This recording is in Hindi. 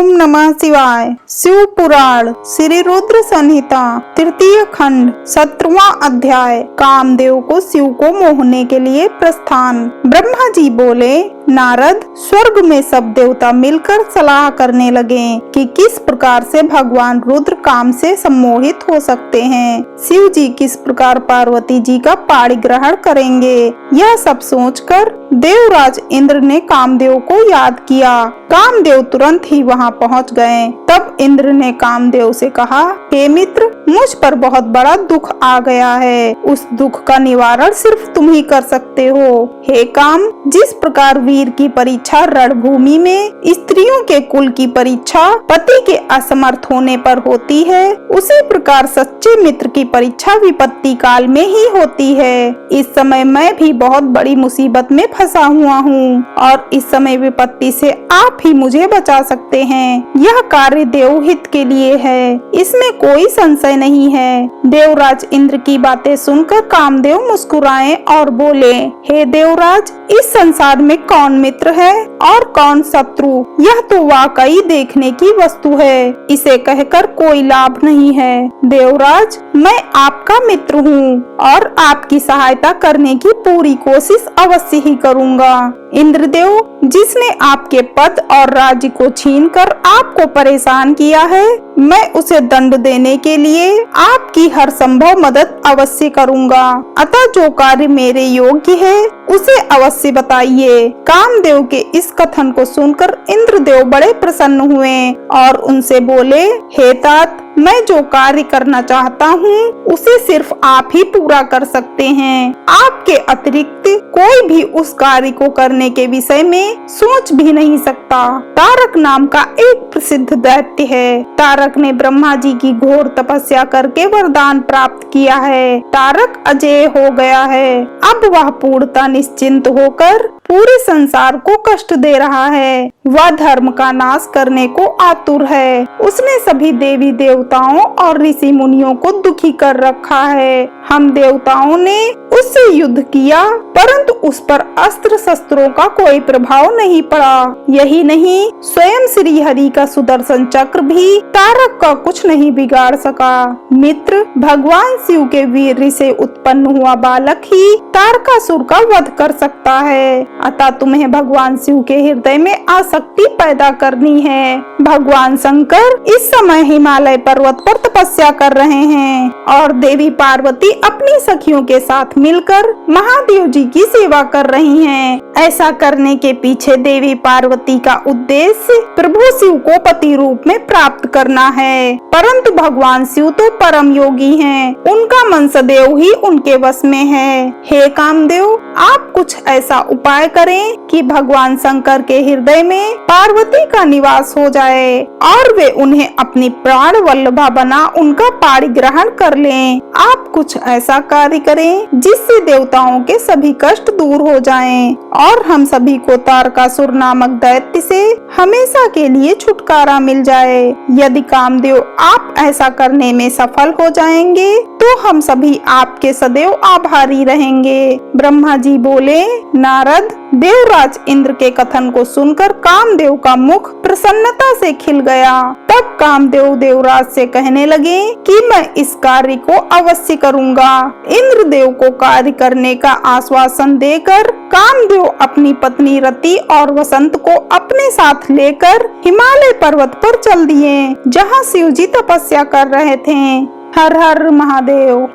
ओम नमः शिवाय। शिव पुराण श्री रुद्र संहिता तृतीय खंड 17वां अध्याय। कामदेव को शिव को मोहने के लिए प्रस्थान। ब्रह्मा जी बोले, नारद, स्वर्ग में सब देवता मिलकर सलाह करने लगे कि किस प्रकार से भगवान रुद्र काम से सम्मोहित हो सकते हैं। शिव जी किस प्रकार पार्वती जी का पाणी ग्रहण करेंगे। यह सब सोचकर देवराज इंद्र ने कामदेव को याद किया। कामदेव तुरंत ही वहां पहुंच गए। तब इंद्र ने कामदेव से कहा, हे मित्र, मुझ पर बहुत बड़ा दुख आ गया है। उस दुख का निवारण सिर्फ तुम ही कर सकते हो। हे काम, जिस प्रकार वीर की परीक्षा रणभूमि में, स्त्रियों के कुल की परीक्षा पति के असमर्थ होने पर होती है, उसी प्रकार सच्चे मित्र की परीक्षा विपत्ति काल में ही होती है। इस समय मैं भी बहुत बड़ी मुसीबत में फंसा हुआ हूँ और इस समय विपत्ति से आप ही मुझे बचा सकते हैं। यह कार्य देवहित के लिए है, इसमें कोई संशय नहीं है। देवराज इंद्र की बातें सुनकर कामदेव मुस्कुराए और बोले, हे देवराज, इस संसार में कौन मित्र है और कौन शत्रु, यह तो वाकई देखने की वस्तु है। इसे कहकर कोई लाभ नहीं है। देवराज, मैं आपका मित्र हूँ और आपकी सहायता करने की पूरी कोशिश अवश्य ही करूँगा। इंद्रदेव, जिसने आपके पद और राज्य को छीनकर आपको परेशान किया है, मैं उसे दंड देने के लिए आपकी हर संभव मदद अवश्य करूँगा। अतः जो कार्य मेरे योग्य है उसे अवश्य बताइए। कामदेव के इस कथन को सुनकर इंद्रदेव बड़े प्रसन्न हुए और उनसे बोले, हे तात, मैं जो कार्य करना चाहता हूँ उसे सिर्फ आप ही पूरा कर सकते हैं। आपके अतिरिक्त कोई भी उस कार्य को करने के विषय में सोच भी नहीं सकता। तारक नाम का एक प्रसिद्ध दैत्य है। तारक ने ब्रह्मा जी की घोर तपस्या करके वरदान प्राप्त किया है। तारक अजेय हो गया है। अब वह पूर्णतः निश्चिंत होकर पूरे संसार को कष्ट दे रहा है। वह धर्म का नाश करने को आतुर है। उसने सभी देवी देवताओं और ऋषि मुनियों को दुखी कर रखा है। हम देवताओं ने उससे युद्ध किया, परंतु उस पर अस्त्र शस्त्रों का कोई प्रभाव नहीं पड़ा। यही नहीं, स्वयं श्री हरि का सुदर्शन चक्र भी तारक का कुछ नहीं बिगाड़ सका। मित्र, भगवान शिव के वीर से उत्पन्न हुआ बालक ही तारकासुर का वध कर सकता है। अतः तुम्हें भगवान शिव के हृदय में आसक्ति पैदा करनी है। भगवान शंकर इस समय हिमालय पर्वत पर तपस्या कर रहे हैं और देवी पार्वती अपनी सखियों के साथ मिलकर महादेव जी की सेवा कर रही हैं। ऐसा करने के पीछे देवी पार्वती का उद्देश्य प्रभु शिव को पति रूप में प्राप्त करना है। परंतु भगवान शिव तो परम योगी हैं। उनका मन सदैव ही उनके वश में है। हे कामदेव, आप कुछ ऐसा उपाय करें कि भगवान शंकर के हृदय में पार्वती का निवास हो जाए और वे उन्हें अपनी प्राण वल्लभा बना उनका पाणी ग्रहण कर लें। आप कुछ ऐसा कार्य करें जिससे देवताओं के सभी कष्ट दूर हो जाएं और हम सभी को तारकासुर नामक दैत्य से हमेशा के लिए छुटकारा मिल जाए। यदि कामदेव आप ऐसा करने में सफल हो जाएंगे तो हम सभी आपके सदैव आभारी रहेंगे। ब्रह्मा जी बोले, नारद, देवराज इंद्र के कथन को सुनकर कामदेव का मुख प्रसन्नता से खिल गया। तब कामदेव देवराज से कहने लगे कि मैं इस कार्य को अवश्य करूँगा। इंद्रदेव को कार्य करने का आश्वासन देकर कामदेव अपनी पत्नी रति और वसंत को अपने साथ लेकर हिमालय पर्वत पर चल दिए, जहाँ शिव जी तपस्या कर रहे थे। हर हर महादेव।